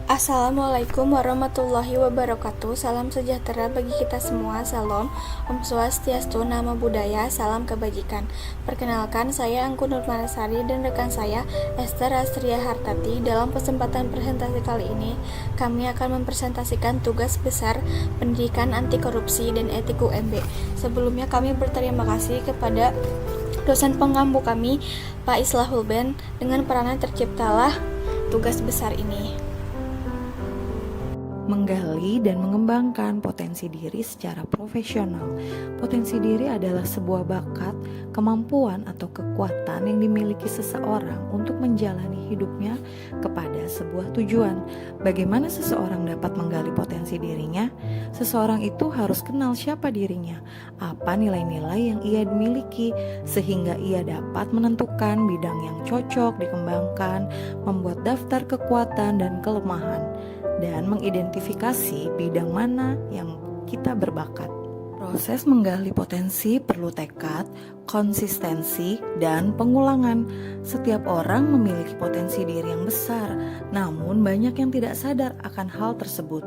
Assalamualaikum warahmatullahi wabarakatuh. Salam sejahtera bagi kita semua. Salam, Om Swastiastu, Namo Buddhaya, salam kebajikan. Perkenalkan, saya Angku Nurmanasari dan rekan saya Esther Astria Hartati. Dalam kesempatan presentasi kali ini, kami akan mempresentasikan tugas besar pendidikan anti korupsi dan etik UMB. Sebelumnya kami berterima kasih kepada dosen pengampu kami, Pak Islahul Ben, dengan peranan terciptalah tugas besar ini. Menggali dan mengembangkan potensi diri secara profesional. Potensi diri adalah sebuah bakat, kemampuan atau kekuatan yang dimiliki seseorang untuk menjalani hidupnya kepada sebuah tujuan. Bagaimana seseorang dapat menggali potensi dirinya? Seseorang itu harus kenal siapa dirinya, apa nilai-nilai yang ia miliki, sehingga ia dapat menentukan bidang yang cocok dikembangkan, membuat daftar kekuatan dan kelemahan, dan mengidentifikasi bidang mana yang kita berbakat. Proses menggali potensi perlu tekad, konsistensi, dan pengulangan. Setiap orang memiliki potensi diri yang besar, namun banyak yang tidak sadar akan hal tersebut.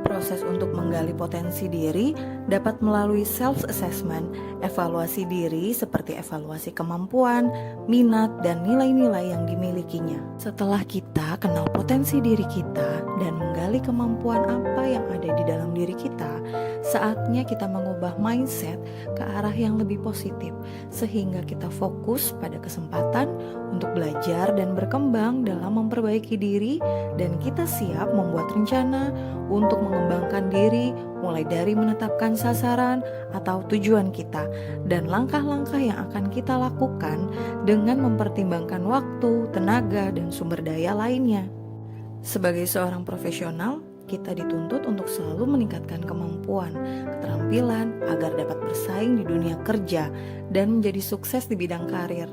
Proses untuk menggali potensi diri dapat melalui self-assessment, evaluasi diri seperti evaluasi kemampuan, minat, dan nilai-nilai yang dimilikinya. Setelah kita kenal potensi diri kita dan menggali kemampuan apa yang ada di dalam diri kita, saatnya kita mengubah mindset ke arah yang lebih positif, sehingga kita fokus pada kesempatan untuk belajar dan berkembang dalam memperbaiki diri, dan kita siap membuat rencana untuk mengembangkan diri, mulai dari menetapkan sasaran atau tujuan kita dan langkah-langkah yang akan kita lakukan dengan mempertimbangkan waktu, tenaga, dan sumber daya lainnya. Sebagai seorang profesional, kita dituntut untuk selalu meningkatkan kemampuan, keterampilan agar dapat bersaing di dunia kerja dan menjadi sukses di bidang karir.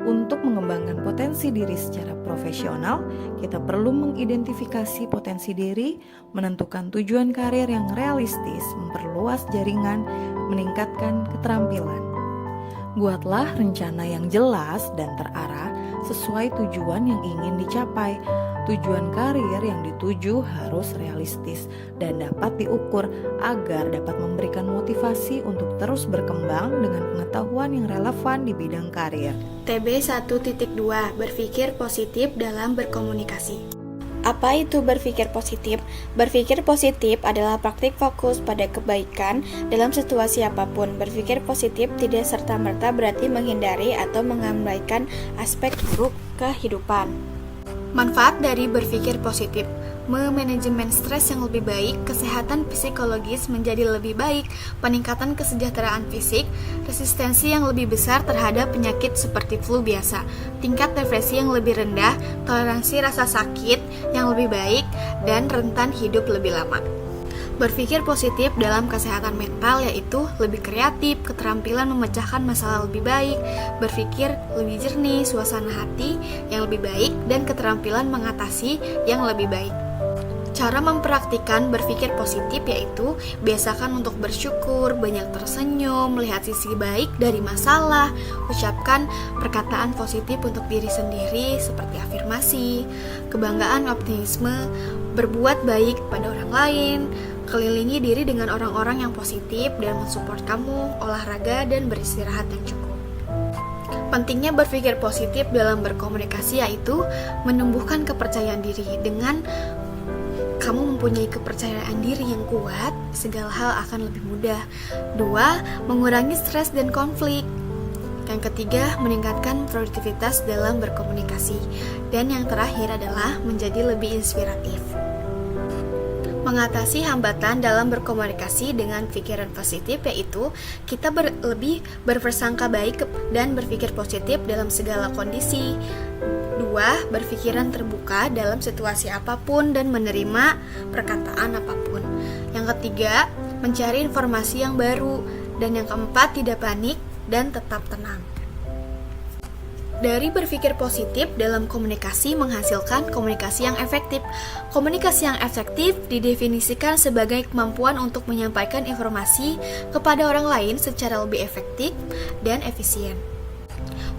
Untuk mengembangkan potensi diri secara profesional, kita perlu mengidentifikasi potensi diri, menentukan tujuan karir yang realistis, memperluas jaringan, meningkatkan keterampilan. Buatlah rencana yang jelas dan terarah sesuai tujuan yang ingin dicapai. Tujuan karir yang dituju harus realistis dan dapat diukur agar dapat memberikan motivasi untuk terus berkembang dengan pengetahuan yang relevan di bidang karir. TB 1.2 Berpikir positif dalam berkomunikasi. Apa itu berpikir positif? Berpikir positif adalah praktik fokus pada kebaikan dalam situasi apapun. Berpikir positif tidak serta-merta berarti menghindari atau mengabaikan aspek buruk kehidupan. Manfaat dari berpikir positif: memanajemen stres yang lebih baik, kesehatan psikologis menjadi lebih baik, peningkatan kesejahteraan fisik, resistensi yang lebih besar terhadap penyakit seperti flu biasa, tingkat depresi yang lebih rendah, toleransi rasa sakit yang lebih baik, dan rentan hidup lebih lama. Berpikir positif dalam kesehatan mental yaitu lebih kreatif, keterampilan memecahkan masalah lebih baik, berpikir lebih jernih, suasana hati yang lebih baik, dan keterampilan mengatasi yang lebih baik. Cara mempraktikkan berpikir positif yaitu biasakan untuk bersyukur, banyak tersenyum, melihat sisi baik dari masalah, ucapkan perkataan positif untuk diri sendiri seperti afirmasi, kebanggaan, optimisme, berbuat baik pada orang lain, kelilingi diri dengan orang-orang yang positif dan mensupport kamu, olahraga, dan beristirahat yang cukup. Pentingnya berpikir positif dalam berkomunikasi yaitu menumbuhkan kepercayaan diri. Dengan kamu mempunyai kepercayaan diri yang kuat, segala hal akan lebih mudah. 2. Mengurangi stres dan konflik. Yang ketiga, meningkatkan produktivitas dalam berkomunikasi. Dan yang terakhir adalah menjadi lebih inspiratif. Mengatasi hambatan dalam berkomunikasi dengan pikiran positif yaitu kita lebih berprasangka baik dan berpikir positif dalam segala kondisi. 2. Berpikiran terbuka dalam situasi apapun dan menerima perkataan apapun. Yang ketiga, mencari informasi yang baru. Dan yang keempat, tidak panik dan tetap tenang. Dari berpikir positif dalam komunikasi menghasilkan komunikasi yang efektif. Komunikasi yang efektif didefinisikan sebagai kemampuan untuk menyampaikan informasi kepada orang lain secara lebih efektif dan efisien.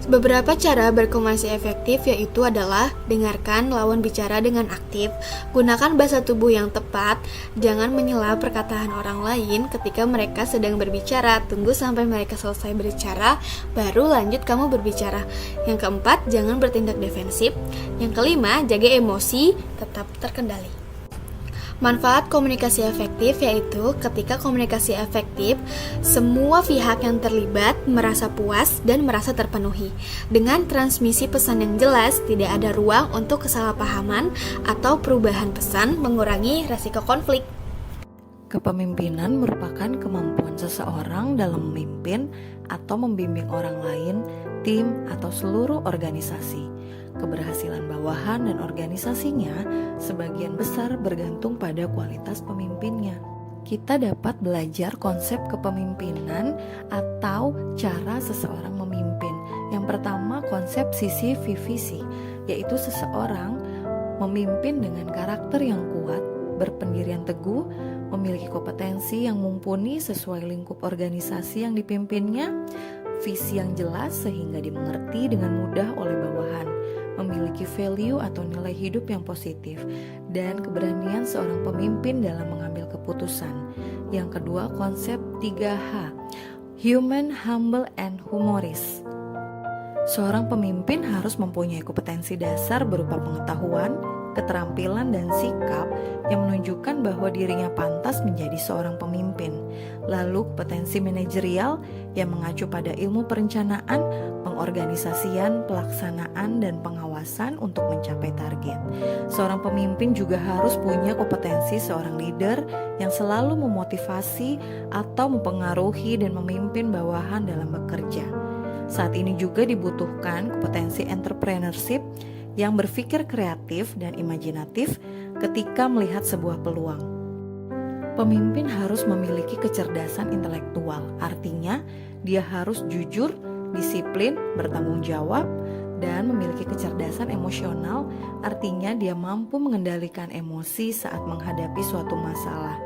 Beberapa cara berkomunikasi efektif yaitu adalah dengarkan lawan bicara dengan aktif, gunakan bahasa tubuh yang tepat, jangan menyela perkataan orang lain ketika mereka sedang berbicara, tunggu sampai mereka selesai berbicara, baru lanjut kamu berbicara. Yang keempat, jangan bertindak defensif. Yang kelima, jaga emosi, tetap terkendali. Manfaat komunikasi efektif yaitu ketika komunikasi efektif, semua pihak yang terlibat merasa puas dan merasa terpenuhi. Dengan transmisi pesan yang jelas, tidak ada ruang untuk kesalahpahaman atau perubahan pesan, mengurangi resiko konflik. Kepemimpinan merupakan kemampuan seseorang dalam memimpin atau membimbing orang lain, tim, atau seluruh organisasi. Keberhasilan bawahan dan organisasinya sebagian besar bergantung pada kualitas pemimpinnya. Kita dapat belajar konsep kepemimpinan atau cara seseorang memimpin. Yang pertama, konsep sisi vivisi, yaitu seseorang memimpin dengan karakter yang kuat, berpendirian teguh, memiliki kompetensi yang mumpuni sesuai lingkup organisasi yang dipimpinnya, visi yang jelas sehingga dimengerti dengan mudah oleh bawahan, memiliki value atau nilai hidup yang positif, dan keberanian seorang pemimpin dalam mengambil keputusan. Yang kedua, konsep 3H, human, humble, and humoris. Seorang pemimpin harus mempunyai kompetensi dasar berupa pengetahuan, keterampilan, dan sikap yang menunjukkan bahwa dirinya pantas menjadi seorang pemimpin. Lalu kompetensi manajerial yang mengacu pada ilmu perencanaan, pengorganisasian, pelaksanaan, dan pengawasan untuk mencapai target. Seorang pemimpin juga harus punya kompetensi seorang leader yang selalu memotivasi atau mempengaruhi dan memimpin bawahan dalam bekerja. Saat ini juga dibutuhkan kompetensi entrepreneurship yang berpikir kreatif dan imajinatif ketika melihat sebuah peluang. Pemimpin harus memiliki kecerdasan intelektual, artinya dia harus jujur, disiplin, bertanggung jawab, dan memiliki kecerdasan emosional, artinya dia mampu mengendalikan emosi saat menghadapi suatu masalah.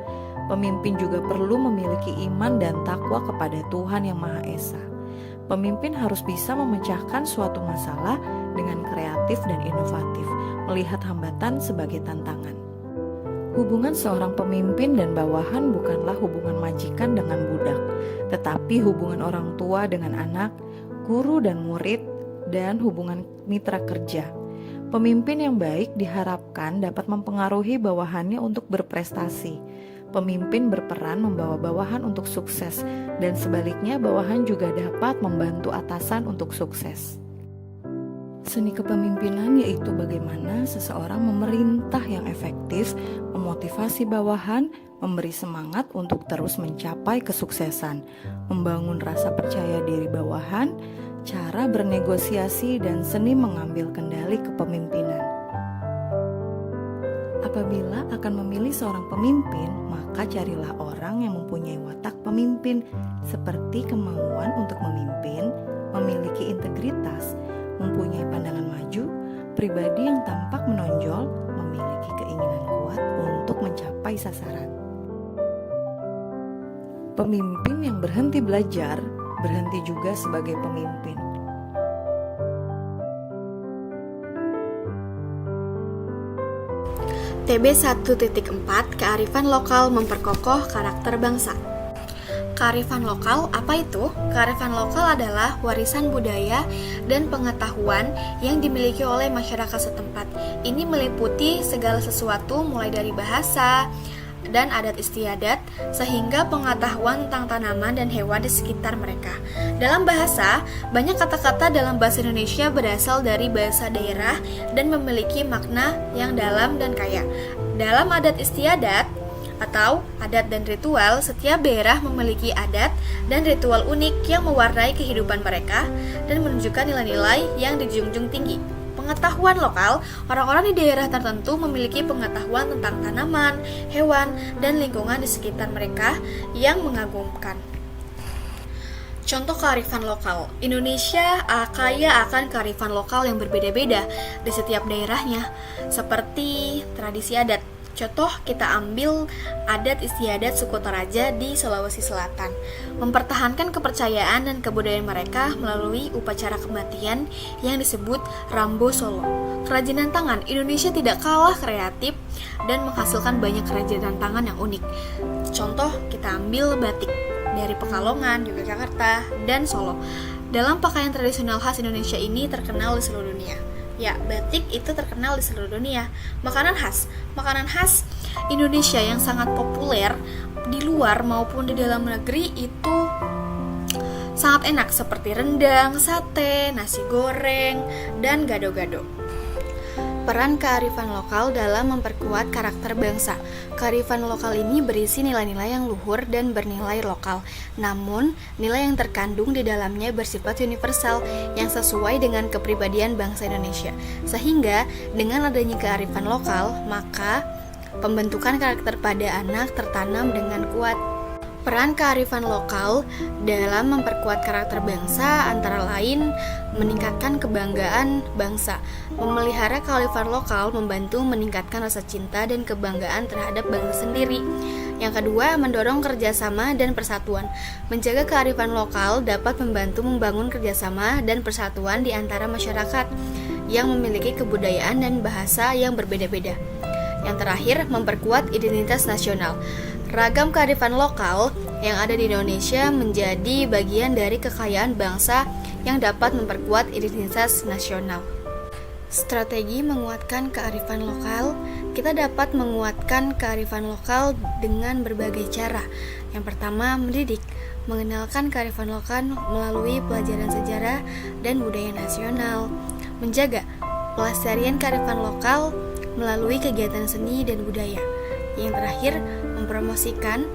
Pemimpin juga perlu memiliki iman dan takwa kepada Tuhan Yang Maha Esa. Pemimpin harus bisa memecahkan suatu masalah dengan kreatif dan inovatif, melihat hambatan sebagai tantangan. Hubungan seorang pemimpin dan bawahan bukanlah hubungan majikan dengan budak, tetapi hubungan orang tua dengan anak, guru dan murid, dan hubungan mitra kerja. Pemimpin yang baik diharapkan dapat mempengaruhi bawahannya untuk berprestasi. Pemimpin berperan membawa bawahan untuk sukses, dan sebaliknya bawahan juga dapat membantu atasan untuk sukses. Seni kepemimpinan yaitu bagaimana seseorang memerintah yang efektif, memotivasi bawahan, memberi semangat untuk terus mencapai kesuksesan, membangun rasa percaya diri bawahan, cara bernegosiasi, dan seni mengambil kendali kepemimpinan. Apabila akan memilih seorang pemimpin, maka carilah orang yang mempunyai watak pemimpin, seperti kemauan untuk memimpin, memiliki integritas, mempunyai pandangan maju, pribadi yang tampak menonjol, memiliki keinginan kuat untuk mencapai sasaran. Pemimpin yang berhenti belajar, berhenti juga sebagai pemimpin. TB 1.4 Kearifan lokal memperkokoh karakter bangsa. Kearifan lokal apa itu? Kearifan lokal adalah warisan budaya dan pengetahuan yang dimiliki oleh masyarakat setempat. Ini meliputi segala sesuatu mulai dari bahasa dan adat istiadat sehingga pengetahuan tentang tanaman dan hewan di sekitar mereka. Dalam bahasa, banyak kata-kata dalam bahasa Indonesia berasal dari bahasa daerah dan memiliki makna yang dalam dan kaya. Dalam adat istiadat atau adat dan ritual, setiap daerah memiliki adat dan ritual unik yang mewarnai kehidupan mereka dan menunjukkan nilai-nilai yang dijunjung tinggi. Pengetahuan lokal, orang-orang di daerah tertentu memiliki pengetahuan tentang tanaman, hewan, dan lingkungan di sekitar mereka yang mengagumkan. Contoh kearifan lokal, Indonesia kaya akan kearifan lokal yang berbeda-beda di setiap daerahnya, seperti tradisi adat. Contoh, kita ambil adat istiadat suku Toraja di Sulawesi Selatan, mempertahankan kepercayaan dan kebudayaan mereka melalui upacara kematian yang disebut Rambo Solo. Kerajinan tangan Indonesia tidak kalah kreatif dan menghasilkan banyak kerajinan tangan yang unik. Contoh, kita ambil batik dari Pekalongan, Yogyakarta, dan Solo. Dalam pakaian tradisional khas Indonesia ini terkenal di seluruh dunia. Ya, batik itu terkenal di seluruh dunia. Makanan khas Indonesia yang sangat populer di luar maupun di dalam negeri itu sangat enak, seperti rendang, sate, nasi goreng, dan gado-gado. Peran kearifan lokal dalam memperkuat karakter bangsa. Kearifan lokal ini berisi nilai-nilai yang luhur dan bernilai lokal. Namun, nilai yang terkandung di dalamnya bersifat universal yang sesuai dengan kepribadian bangsa Indonesia. Sehingga, dengan adanya kearifan lokal, maka pembentukan karakter pada anak tertanam dengan kuat. Peran kearifan lokal dalam memperkuat karakter bangsa antara lain meningkatkan kebanggaan bangsa. Memelihara kearifan lokal membantu meningkatkan rasa cinta dan kebanggaan terhadap bangsa sendiri. Yang kedua, mendorong kerjasama dan persatuan. Menjaga kearifan lokal dapat membantu membangun kerjasama dan persatuan di antara masyarakat yang memiliki kebudayaan dan bahasa yang berbeda-beda. Yang terakhir, memperkuat identitas nasional. Ragam kearifan lokal yang ada di Indonesia menjadi bagian dari kekayaan bangsa yang dapat memperkuat identitas nasional. Strategi menguatkan kearifan lokal. Kita dapat menguatkan kearifan lokal dengan berbagai cara. Yang pertama, mendidik. Mengenalkan kearifan lokal melalui pelajaran sejarah dan budaya nasional. Menjaga pelestarian kearifan lokal melalui kegiatan seni dan budaya. Yang terakhir, mempromosikan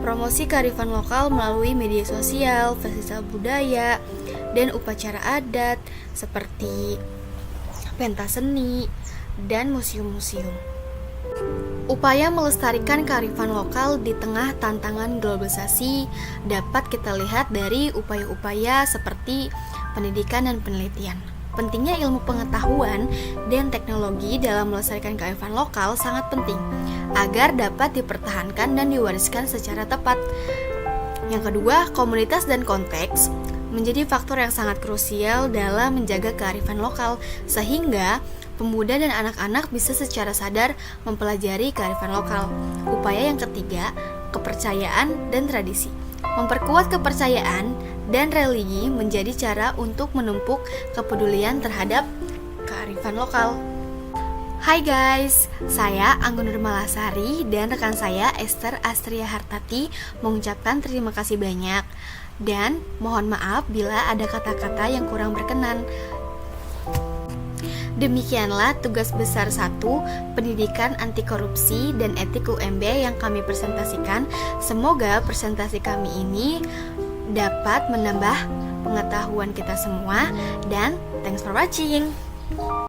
promosi kearifan lokal melalui media sosial, festival budaya, dan upacara adat seperti pentas seni dan museum-museum. Upaya melestarikan kearifan lokal di tengah tantangan globalisasi dapat kita lihat dari upaya-upaya seperti pendidikan dan penelitian. Pentingnya ilmu pengetahuan dan teknologi dalam melestarikan kearifan lokal sangat penting agar dapat dipertahankan dan diwariskan secara tepat. Yang kedua, komunitas dan konteks menjadi faktor yang sangat krusial dalam menjaga kearifan lokal, sehingga pemuda dan anak-anak bisa secara sadar mempelajari kearifan lokal. Upaya yang ketiga, kepercayaan dan tradisi. Memperkuat kepercayaan dan religi menjadi cara untuk menumpuk kepedulian terhadap kearifan lokal. Hai guys, saya Anggun Nurmalasari dan rekan saya Esther Astria Hartati mengucapkan terima kasih banyak dan mohon maaf bila ada kata-kata yang kurang berkenan. Demikianlah tugas besar 1 Pendidikan Anti Korupsi dan Etik UMB yang kami presentasikan. Semoga presentasi kami ini dapat menambah pengetahuan kita semua dan thanks for watching.